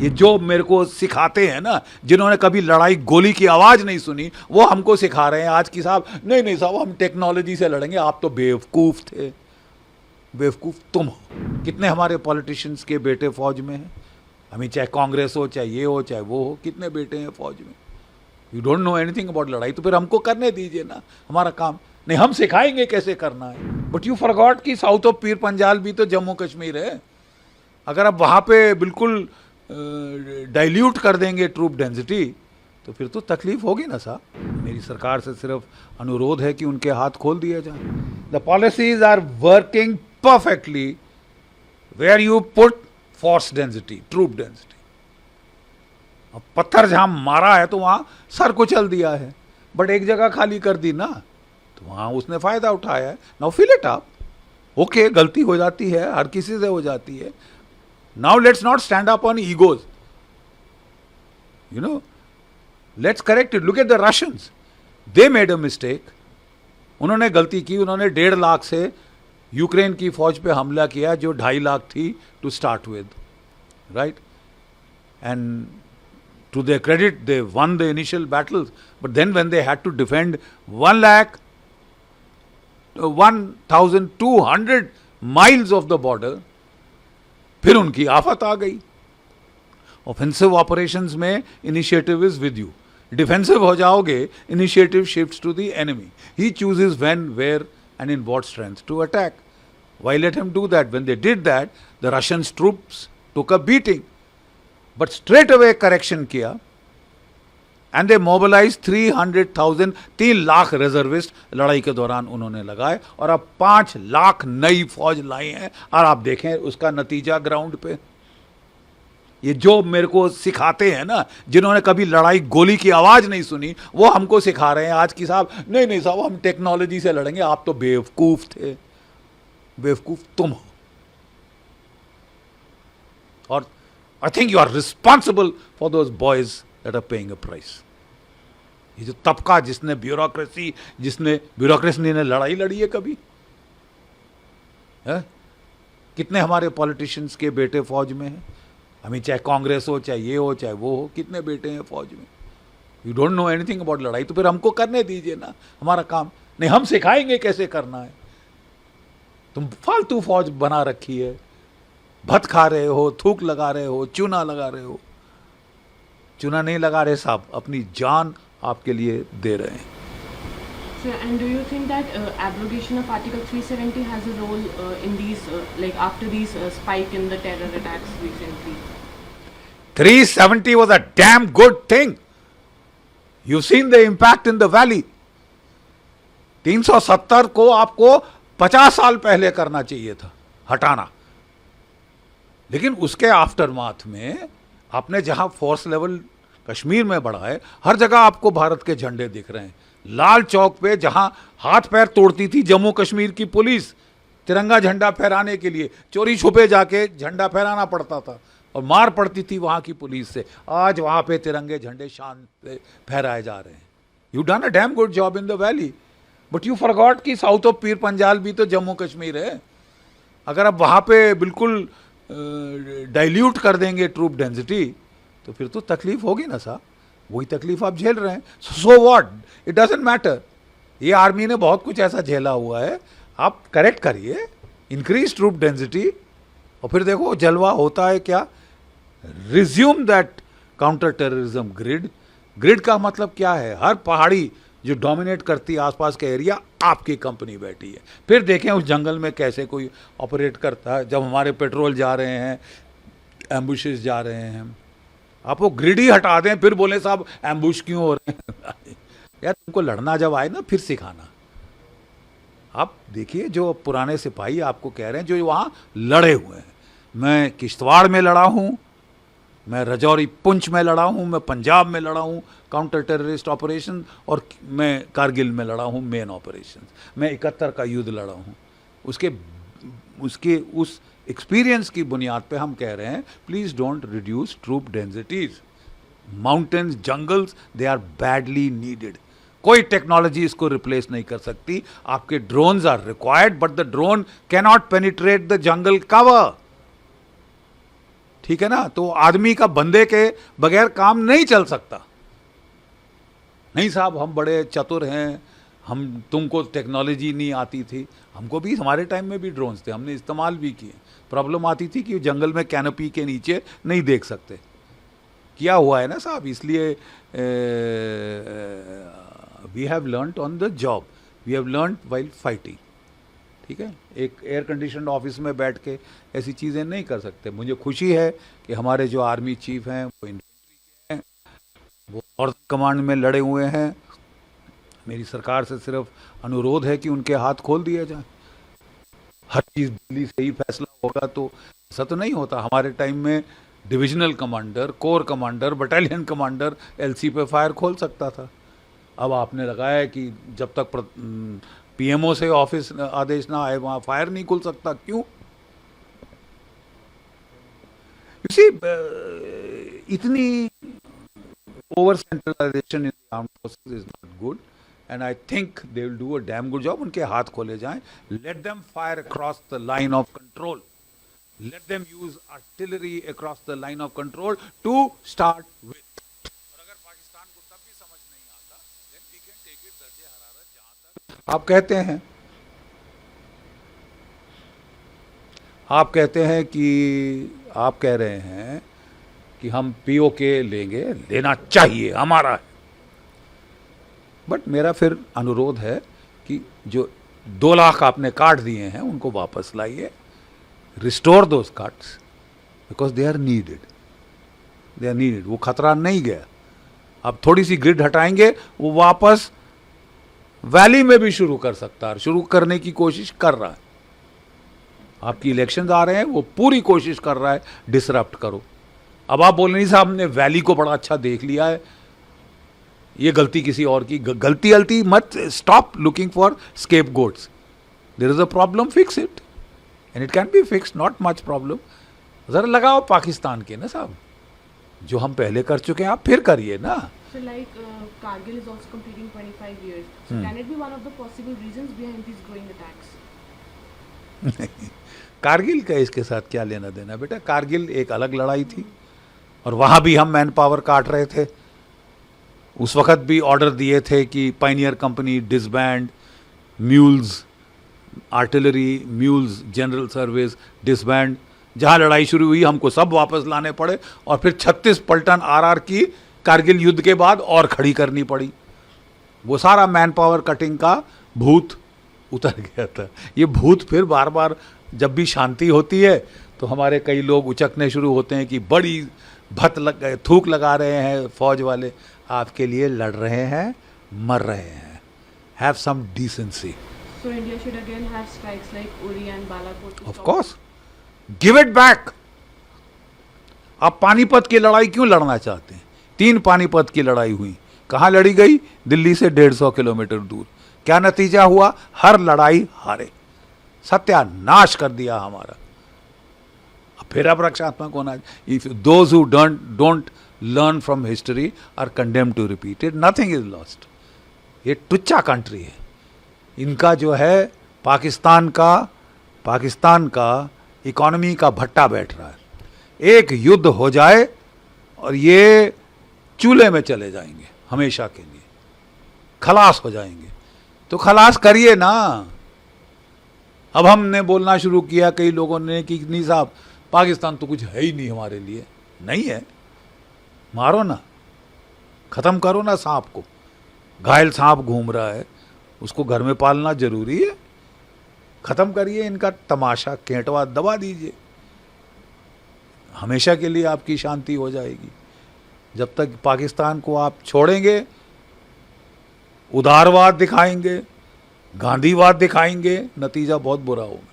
ये जो मेरे को सिखाते हैं ना, जिन्होंने कभी लड़ाई गोली की आवाज नहीं सुनी, वो हमको सिखा रहे हैं आज की साहब नहीं नहीं साहब हम टेक्नोलॉजी से लड़ेंगे। आप तो बेवकूफ थे, बेवकूफ तुम हो। कितने हमारे पॉलिटिशियंस के बेटे फौज में हैं, हमें चाहे कांग्रेस हो चाहे ये हो चाहे वो हो, कितने बेटे हैं फौज में। You don't know anything about लड़ाई, तो फिर हमको करने दीजिए ना हमारा काम। नहीं, हम सिखाएंगे कैसे करना है। बट यू फॉरगॉट कि साउथ ऑफ पीर पंजाल भी तो जम्मू कश्मीर है। अगर आप वहाँ पे बिल्कुल डाइल्यूट कर देंगे ट्रूप डेंसिटी, तो फिर तो तकलीफ होगी ना साहब। मेरी सरकार से सिर्फ अनुरोध है कि उनके हाथ खोल दिए जाए। The policies are working perfectly where you put force density, troop density. अब पत्थर जहां मारा है तो वहां सर कुचल दिया है, बट एक जगह खाली कर दी ना, तो वहां उसने फायदा उठाया है। Now fill it up. Okay, गलती हो जाती है, हर किसी से हो जाती है। Now let's not stand up on egos, you know, let's correct it. Look at the Russians, they made a mistake. उन्होंने गलती की, उन्होंने 1.5 लाख से यूक्रेन की फौज पे हमला किया जो 2.5 लाख थी to start with, right? And to their credit, they won the initial battles, but then when they had to defend 1,200 miles of the border, फिर उनकी आफत आ गई। ऑफेंसिव ऑपरेशंस में initiative is with you, defensive हो जाओगे, initiative shifts to the enemy. He chooses when, where and in what strength to attack. Why let him do that? When they did that, the Russian troops took a beating. But straight away correction किया, and they mobilized 300,000, 3 lakh reservist लड़ाई के दौरान उन्होंने लगाए, और अब 5 लाख नई फौज लाई हैं। और आप देखें उसका नतीजा ग्राउंड पे। ये जो मेरे को सिखाते हैं ना, जिन्होंने कभी लड़ाई गोली की आवाज नहीं सुनी, वो हमको सिखा रहे हैं आज की साहब नहीं नहीं साहब हम टेक्नोलॉजी से लड़ेंगे। आप तो बेवकूफ थे, बेवकूफ तुम हो। और I think you are responsible for those boys that are paying a price. ये जो तबका जिसने ब्यूरोक्रेसी ने लड़ाई लड़ी है कभी है? कितने हमारे पॉलिटिशियंस के बेटे फौज में हैं, हमें चाहे कांग्रेस हो चाहे ये हो चाहे वो हो, कितने बेटे हैं फौज में। You don't know anything about लड़ाई, तो फिर हमको करने दीजिए ना हमारा काम। नहीं, हम सिखाएंगे कैसे करना है। तुम फालतू फौज बना रखी है, भत खा रहे हो, थूक लगा रहे हो, चूना लगा रहे हो। चूना नहीं लगा रहे साहब, अपनी जान आपके लिए दे रहे हैं। Sir, and do you think that abrogation of Article 370 has a role in these, like after these spike in the terror attacks recently? 370 was a damn good thing. You've seen the impact in the valley. 370 को आपको 50 साल पहले करना चाहिए था, हटाना। लेकिन उसके आफ्टरमाथ में आपने जहां फोर्स लेवल कश्मीर में बढ़ा है, हर जगह आपको भारत के झंडे दिख रहे हैं। लाल चौक पे जहां हाथ पैर तोड़ती थी जम्मू कश्मीर की पुलिस तिरंगा झंडा फहराने के लिए, चोरी छुपे जाके झंडा फहराना पड़ता था और मार पड़ती थी वहां की पुलिस से, आज वहां पे तिरंगे झंडे शान से फहराए जा रहे हैं। You done a damn good job in the valley, but you forgot कि साउथ ऑफ पीर पंजाल भी तो जम्मू कश्मीर है। अगर आप वहां पे बिल्कुल डाइल्यूट कर देंगे ट्रूप डेंसिटी, तो फिर तो तकलीफ होगी ना साहब। वही तकलीफ आप झेल रहे हैं। So what, it doesn't matter. ये आर्मी ने बहुत कुछ ऐसा झेला हुआ है, आप करेक्ट करिए, इंक्रीज ट्रूप डेंसिटी, और फिर देखो जलवा होता है क्या। Resume that counter terrorism grid. Grid का मतलब क्या है? हर पहाड़ी जो डोमिनेट करती है आसपास का एरिया, आपकी कंपनी बैठी है। फिर देखें उस जंगल में कैसे कोई ऑपरेट करता है। जब हमारे पेट्रोल जा रहे हैं, एम्बुशेस जा रहे हैं, आप वो ग्रिड ही हटा दें, फिर बोले साहब एम्बुश क्यों हो रहे हैं। यार तुमको लड़ना जब आए ना, फिर सिखाना। आप देखिए जो पुराने सिपाही आपको कह रहे हैं जो वहां लड़े हुए हैं। मैं किश्तवाड़ में लड़ा हूं, मैं रजौरी पुंछ में लड़ा हूं, मैं पंजाब में लड़ा हूं काउंटर टेररिस्ट ऑपरेशन, और मैं कारगिल में लड़ा हूं मेन ऑपरेशन। मैं 71 का युद्ध लड़ा हूं। उसके उस एक्सपीरियंस की बुनियाद पे हम कह रहे हैं please don't reduce troop densities. Mountains, jungles, they are badly needed. कोई टेक्नोलॉजी इसको रिप्लेस नहीं कर सकती। आपके drones are required, but the drone cannot penetrate the jungle cover. ठीक है ना। तो आदमी का बंदे के बगैर काम नहीं चल सकता। नहीं साहब हम बड़े चतुर हैं, हम तुमको टेक्नोलॉजी नहीं आती थी। हमको भी हमारे टाइम में भी ड्रोन्स थे, हमने इस्तेमाल भी किए। प्रॉब्लम आती थी कि जंगल में कैनोपी के नीचे नहीं देख सकते। किया हुआ है ना साहब, इसलिए we have learned on the job, we have learned while fighting. ठीक है, एक एयर कंडीशन ऑफिस में बैठ के ऐसी चीज़ें नहीं कर सकते। मुझे खुशी है कि हमारे जो आर्मी चीफ हैं वो इन्फेंट्री के हैं, वो नॉर्थ कमांड में लड़े हुए हैं। मेरी सरकार से सिर्फ अनुरोध है कि उनके हाथ खोल दिया जाए। हर चीज़ दिल्ली से ही फैसला होगा तो ऐसा तो नहीं होता। हमारे टाइम में divisional commander, core commander, battalion commander LC पे फायर खोल सकता था। अब आपने लगाया है कि जब तक पीएमओ से ऑफिस आदेश ना आए वहाँ फायर नहीं खुल सकता। क्यों? You see, इतनी over centralisation in armed forces is not good and I think they will do a damn good job. उनके हाथ खोले जाएं, let them fire across the line of control, let them use artillery across the line of control to start with। और अगर पाकिस्तान को तब भी समझ नहीं आता, then we can take it दर्जे हरारत जहां तक आप कहते हैं। आप कहते हैं कि आप कह रहे हैं कि हम पीओके लेंगे, लेना चाहिए, हमारा है। बट मेरा फिर अनुरोध है कि जो 2 लाख आपने काट दिए हैं उनको वापस लाइए। Restore those cuts because they are needed. They are needed. वो खतरा नहीं गया। अब थोड़ी सी ग्रिड हटाएंगे, वो वापस वैली में भी शुरू कर सकता है, शुरू करने की कोशिश कर रहा है। आपकी इलेक्शंस आ रहे हैं, वो पूरी कोशिश कर रहा है डिसरप्ट करो। अब आप बोल नहीं साहब हमने वैली को बड़ा अच्छा देख लिया है, ये गलती किसी और की। गलती मत, stop looking for scapegoats. There is a problem, fix it and it can be fix, not much problem. जरा लगाओ पाकिस्तान के ना साहब, जो हम पहले कर चुके हैं आप फिर करिए ना। So like Kargil is also completing 25 years. So can it be one of the possible reasons behind these growing attacks? Kargil का इसके साथ क्या लेना देना बेटा। कारगिल एक अलग लड़ाई थी और वहाँ भी हम मैन पावर काट रहे थे। उस वक्त भी ऑर्डर दिए थे कि Pioneer company disband, mules artillery, mules general service disband. जहाँ लड़ाई शुरू हुई हमको सब वापस लाने पड़े और फिर 36 पलटन आरआर की कारगिल युद्ध के बाद और खड़ी करनी पड़ी। वो सारा मैन पावर कटिंग का भूत उतर गया था। ये भूत फिर बार बार जब भी शांति होती है तो हमारे कई लोग उचकने शुरू होते हैं कि बड़ी थूक लगा रहे हैं फौज वाले। आपके लिए लड़ रहे हैं, मर रहे हैं। Have some decency. So India should again have strikes like Uri and Balakot. Of course, give it back. आप पानीपत की लड़ाई क्यों लड़ना चाहते हैं? 3 पानीपत की लड़ाई हुई, कहाँ लड़ी गई? दिल्ली से 150 किलोमीटर दूर। क्या नतीजा हुआ? हर लड़ाई हारे, सत्यानाश कर दिया हमारा। फिर अब रक्षात्मक होना। If those who don't learn from history are condemned to repeat it, nothing is lost. ये टुच्चा कंट्री है। इनका जो है पाकिस्तान का इकोनॉमी का भट्टा बैठ रहा है। एक युद्ध हो जाए और ये चूल्हे में चले जाएंगे हमेशा के लिए, खलास हो जाएंगे। तो खलास करिए ना। अब हमने बोलना शुरू किया कई लोगों ने कि नहीं साहब पाकिस्तान तो कुछ है ही नहीं हमारे लिए। नहीं है, मारो ना, खत्म करो ना सांप को। घायल सांप घूम रहा है, उसको घर में पालना जरूरी है। खत्म करिए इनका तमाशा, केंटवा दबा दीजिए, हमेशा के लिए आपकी शांति हो जाएगी। जब तक पाकिस्तान को आप छोड़ेंगे, उदारवाद दिखाएंगे, गांधीवाद दिखाएंगे, नतीजा बहुत बुरा होगा।